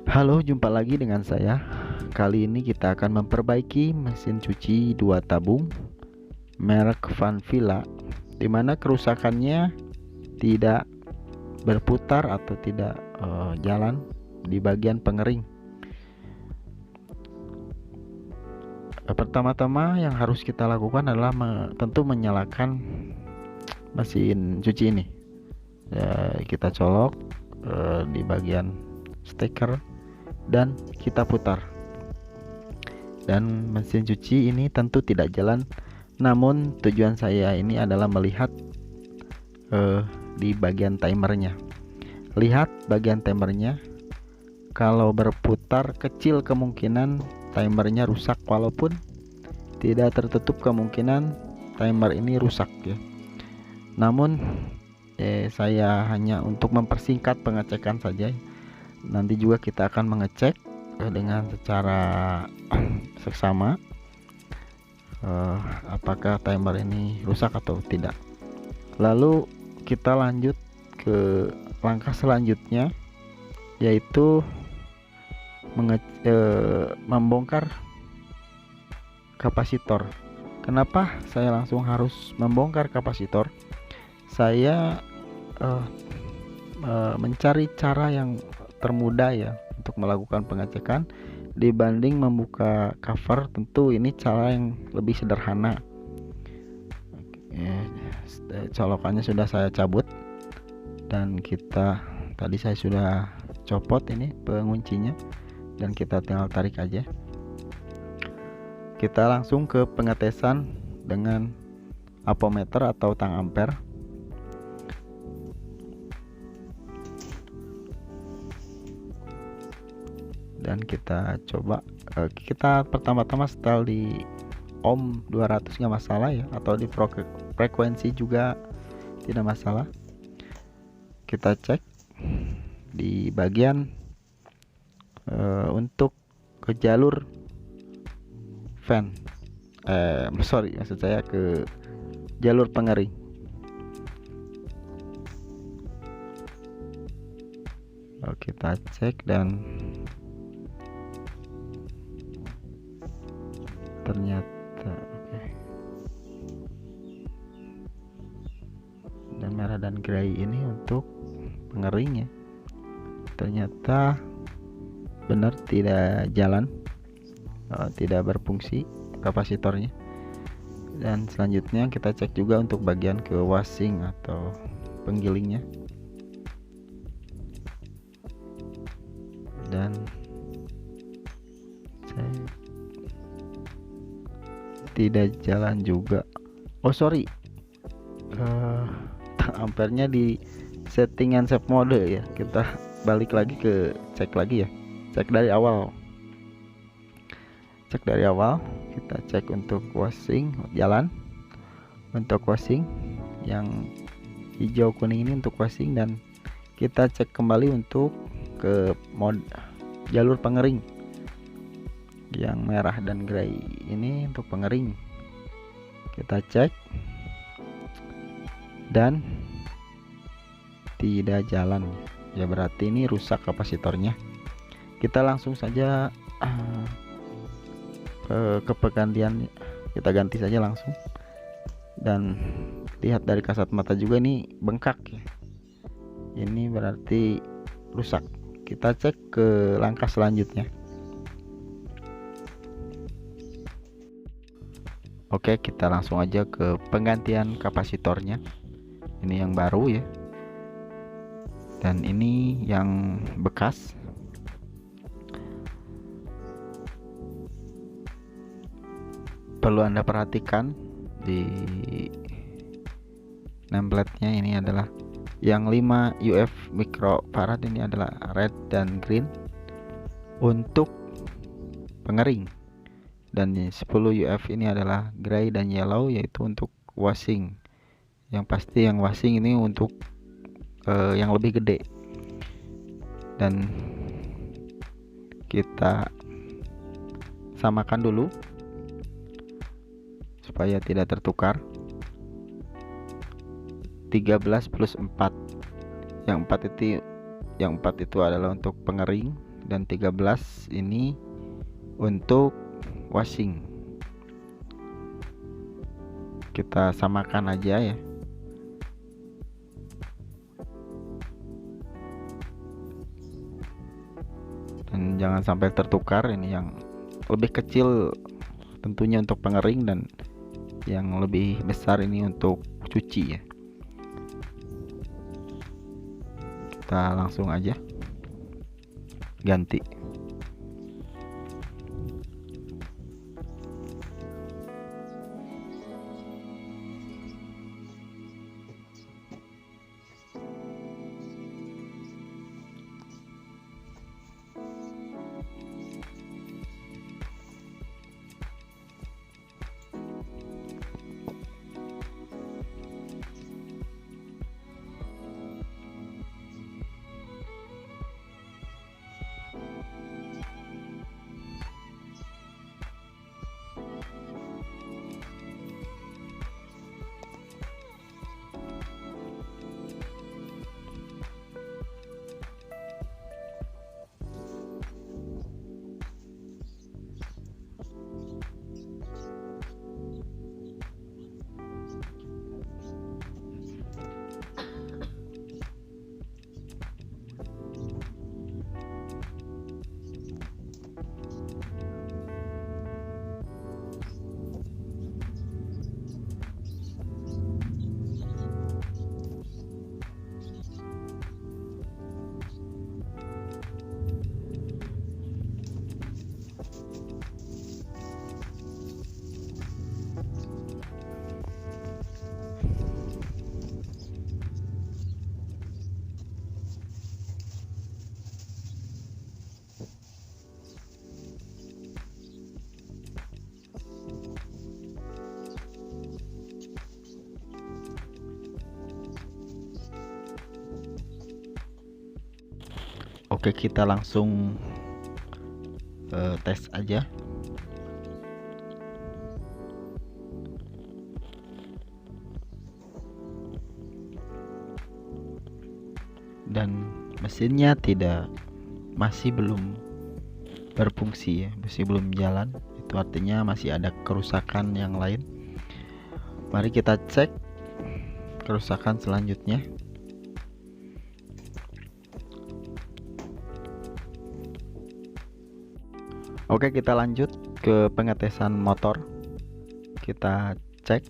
Halo, jumpa lagi dengan saya. Kali ini kita akan memperbaiki mesin cuci 2 tabung merek Van Villa, dimana kerusakannya tidak berputar atau tidak jalan di bagian pengering. Pertama-tama yang harus kita lakukan adalah tentu menyalakan mesin cuci ini. Kita colok di bagian steker dan kita putar, dan mesin cuci ini tentu tidak jalan. Namun tujuan saya ini adalah melihat di bagian timernya. Lihat bagian timernya, kalau berputar kecil kemungkinan timernya rusak, walaupun tidak tertutup kemungkinan timer ini rusak ya. Namun saya hanya untuk mempersingkat pengecekan saja. Nanti juga kita akan mengecek dengan secara seksama apakah timer ini rusak atau tidak. Lalu kita lanjut ke langkah selanjutnya, yaitu membongkar kapasitor. Kenapa saya langsung harus membongkar kapasitor? Saya mencari cara yang termudah ya untuk melakukan pengecekan dibanding membuka cover. Tentu ini cara yang lebih sederhana. Colokannya sudah saya cabut, dan tadi saya sudah copot ini penguncinya, dan kita tinggal tarik aja. Kita langsung ke pengetesan dengan ampometer atau tang ampere. Dan kita coba, kita pertama-tama setel di ohm 200 nggak masalah ya, atau di frekuensi juga tidak masalah. Kita cek di bagian untuk ke jalur fan, maksud saya ke jalur pengering. Kita cek dan ternyata dan merah dan gray ini untuk pengeringnya ternyata benar tidak jalan, tidak berfungsi kapasitornya. Dan selanjutnya kita cek juga untuk bagian ke wasing atau penggilingnya, dan tidak jalan juga. Ampernya di settingan save mode ya. Kita balik lagi ke cek lagi ya, cek dari awal. Kita cek untuk wasing jalan, untuk wasing yang hijau kuning ini untuk wasing, dan kita cek kembali untuk ke mode jalur pengering yang merah dan gray ini untuk pengering. Kita cek dan tidak jalan ya, berarti ini rusak kapasitornya. Kita langsung saja ke penggantian, kita ganti saja langsung. Dan lihat dari kasat mata juga ini bengkak ya, ini berarti rusak. Kita cek ke langkah selanjutnya. Oke, kita langsung aja ke penggantian kapasitornya. Ini yang baru ya, dan ini yang bekas. Perlu Anda perhatikan di nameplate-nya, ini adalah yang 5 UF microfarad, ini adalah red dan green untuk pengering, dan 10 UF ini adalah gray dan yellow, yaitu untuk wasing. Yang pasti yang wasing ini untuk yang lebih gede. Dan kita samakan dulu supaya tidak tertukar. 13 plus 4. Yang 4 itu adalah untuk pengering dan 13 ini untuk washing. Kita samakan aja ya. Dan jangan sampai tertukar, ini yang lebih kecil tentunya untuk pengering dan yang lebih besar ini untuk cuci ya. Kita langsung aja ganti. Oke, kita langsung tes aja. Dan mesinnya masih belum berfungsi ya, masih belum jalan. Itu artinya masih ada kerusakan yang lain. Mari kita cek kerusakan selanjutnya. Oke, kita lanjut ke pengetesan motor. Kita cek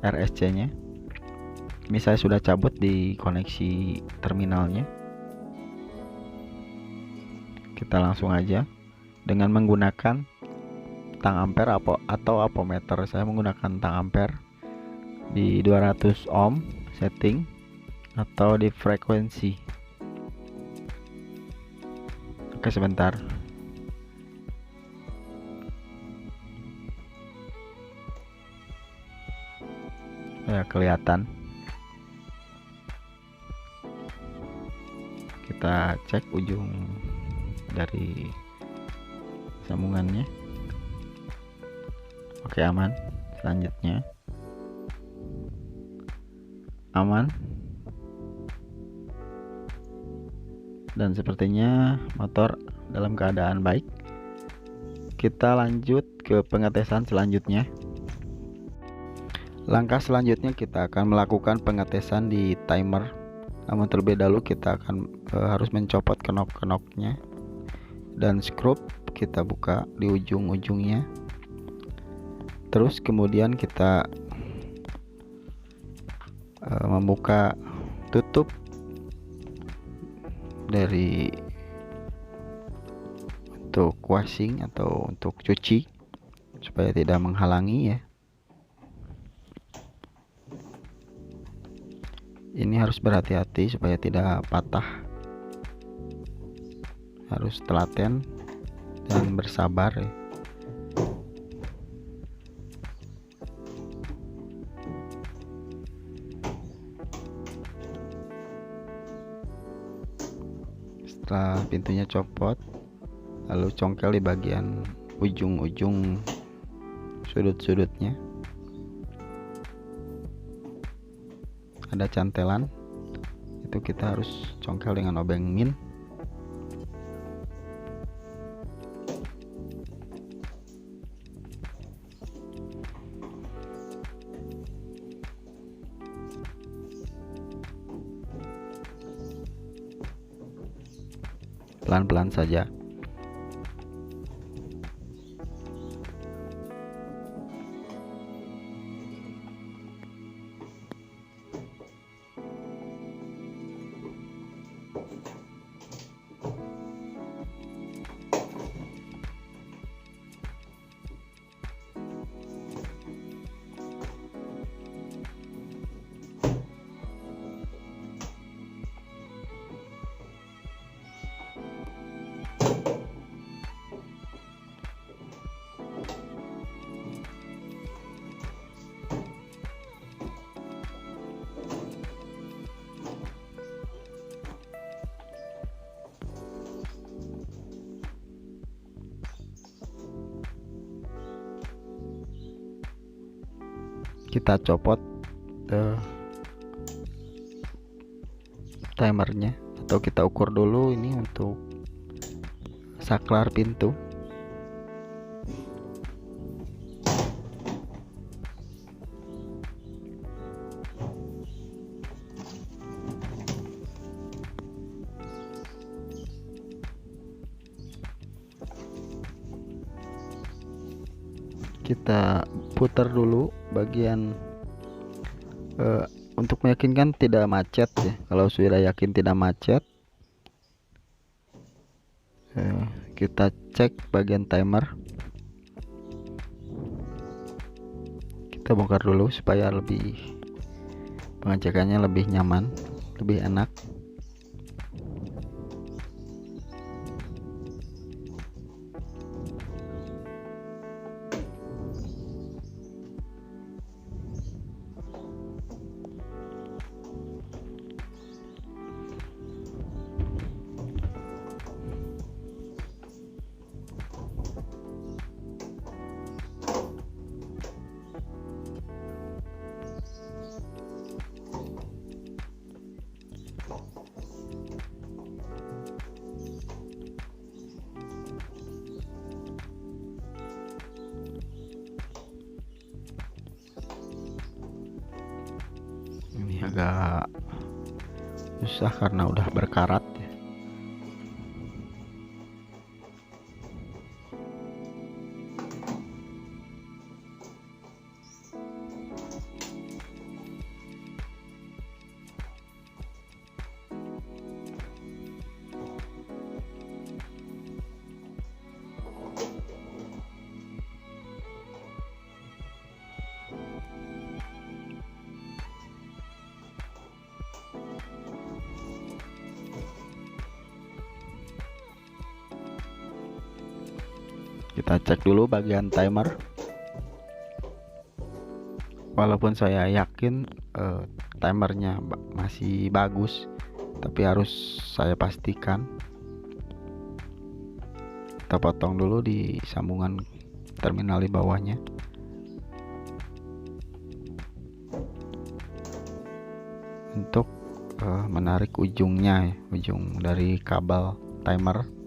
RSC nya. Ini saya sudah cabut di koneksi terminalnya. Kita langsung aja dengan menggunakan tang ampere atau apometer. Saya menggunakan tang ampere di 200 ohm setting atau di frekuensi. Oke, sebentar. Ya, kelihatan. Kita cek ujung dari sambungannya. Oke, aman. Selanjutnya aman, dan sepertinya motor dalam keadaan baik. Kita lanjut ke pengetesan selanjutnya. Langkah selanjutnya kita akan melakukan pengetesan di timer. Namun terlebih dahulu kita akan harus mencopot kenop-kenopnya dan skrup kita buka di ujung-ujungnya. Terus kemudian kita membuka tutup dari untuk washing atau untuk cuci supaya tidak menghalangi ya. Ini harus berhati-hati supaya tidak patah. Harus telaten dan bersabar ya. Setelah pintunya copot, lalu congkel di bagian ujung-ujung sudut-sudutnya. ada cantelan, itu kita harus congkel dengan obeng min. Pelan-pelan saja. Kita copot timernya, atau kita ukur dulu ini untuk saklar pintu. Kita putar dulu bagian untuk meyakinkan tidak macet ya. Kalau sudah yakin tidak macet, kita cek bagian timer. Kita bongkar dulu supaya lebih pengecekannya lebih nyaman, lebih enak. Ini agak susah karena udah berkarat ya. Kita cek dulu bagian timer. Walaupun saya yakin timernya masih bagus, tapi harus saya pastikan. Kita potong dulu di sambungan terminal di bawahnya. Untuk menarik ujungnya, ujung dari kabel timer.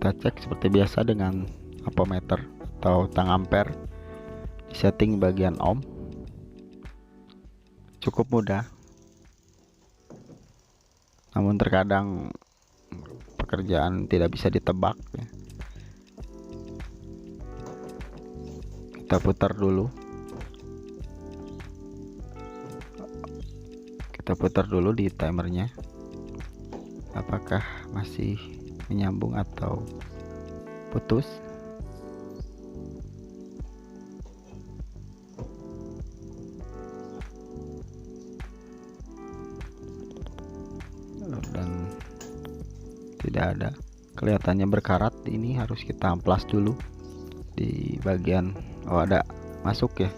Kita cek seperti biasa dengan ampermeter atau tang ampere, setting bagian ohm. Cukup mudah, namun terkadang pekerjaan tidak bisa ditebak ya. Kita putar dulu, di timernya, apakah masih menyambung atau putus. Dan tidak ada, kelihatannya berkarat. Ini harus kita amplas dulu di bagian, oh ada masuk ya,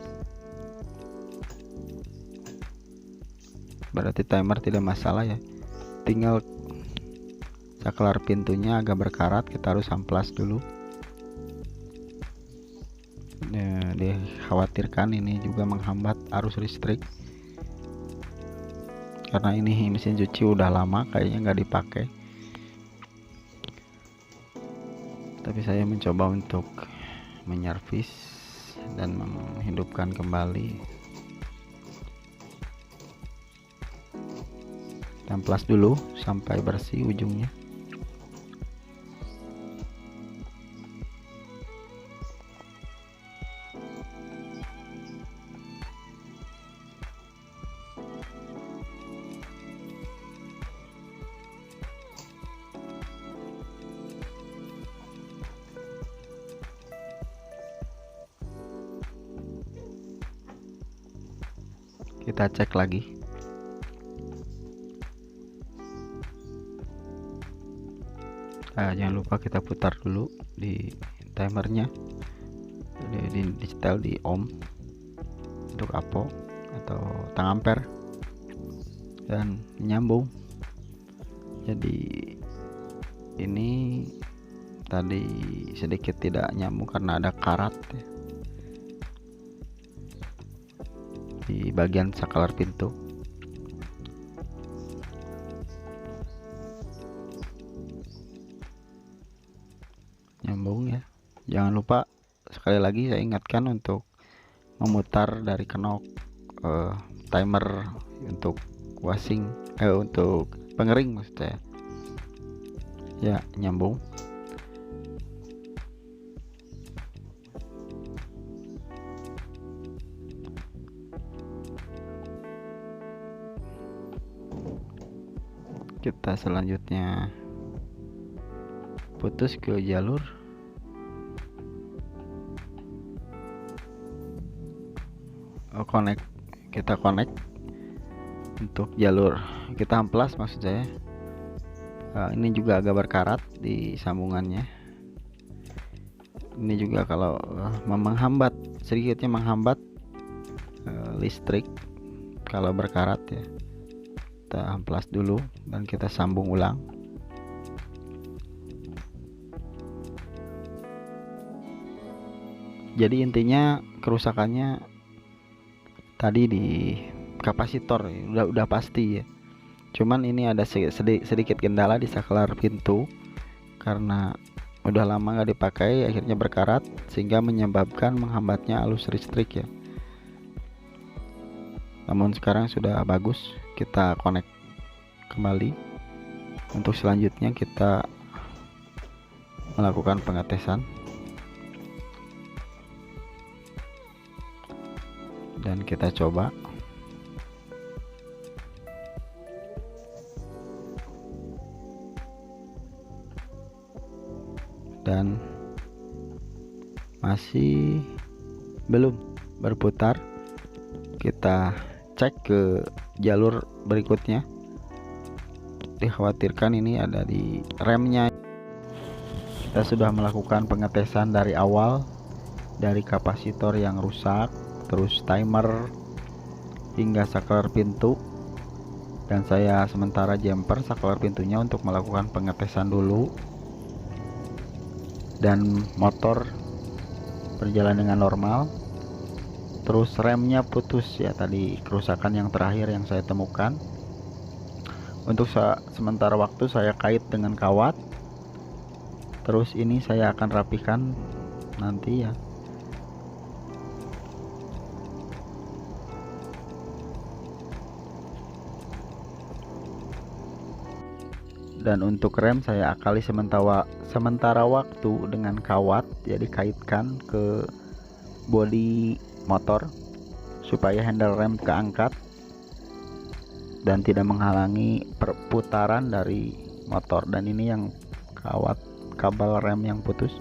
berarti timer tidak masalah ya. Tinggal saklar pintunya agak berkarat, kita harus amplas dulu. Dikhawatirkan ini juga menghambat arus listrik, karena ini mesin cuci udah lama kayaknya nggak dipakai, tapi saya mencoba untuk menyervis dan menghidupkan kembali. Amplas dulu sampai bersih ujungnya. Kita cek lagi. Nah, jangan lupa kita putar dulu di timernya, di setel di ohm untuk apo atau tang ampere, dan nyambung. Jadi ini tadi sedikit tidak nyambung karena ada karat ya, di bagian saklar pintu. Nyambung ya. Jangan lupa sekali lagi saya ingatkan untuk memutar dari kenop timer untuk washing, untuk pengering maksud saya. Ya, nyambung. Kita selanjutnya putus ke jalur connect. Kita connect untuk jalur, kita amplas maksud saya. Ini juga agak berkarat di sambungannya. Ini juga kalau menghambat, sedikitnya menghambat listrik kalau berkarat ya. Kita amplas dulu dan kita sambung ulang. Jadi intinya kerusakannya tadi di kapasitor ya, udah pasti ya. Cuman ini ada sedikit kendala di saklar pintu karena udah lama nggak dipakai, akhirnya berkarat sehingga menyebabkan menghambatnya arus listrik ya. Namun sekarang sudah bagus, kita connect kembali. Untuk selanjutnya kita melakukan pengetesan dan kita coba. Dan masih belum berputar. Kita cek ke jalur berikutnya. Dikhawatirkan ini ada di remnya. Kita sudah melakukan pengetesan dari awal, dari kapasitor yang rusak, terus timer hingga saklar pintu, dan saya sementara jumper saklar pintunya untuk melakukan pengetesan dulu. Dan motor berjalan dengan normal. Terus remnya putus ya, tadi kerusakan yang terakhir yang saya temukan. Untuk sementara waktu saya kait dengan kawat. Terus ini saya akan rapikan nanti ya. Dan untuk rem saya akali sementara waktu dengan kawat, jadi kaitkan ke bodi motor supaya handle rem keangkat dan tidak menghalangi perputaran dari motor. Dan ini yang kawat kabel rem yang putus,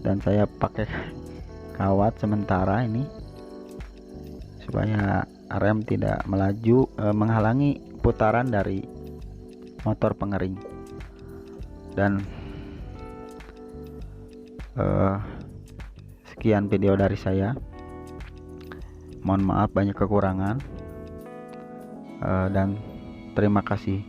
dan saya pakai kawat sementara ini supaya rem tidak melaju, menghalangi putaran dari motor pengering. Dan sekian video dari saya. Mohon maaf banyak kekurangan, dan terima kasih.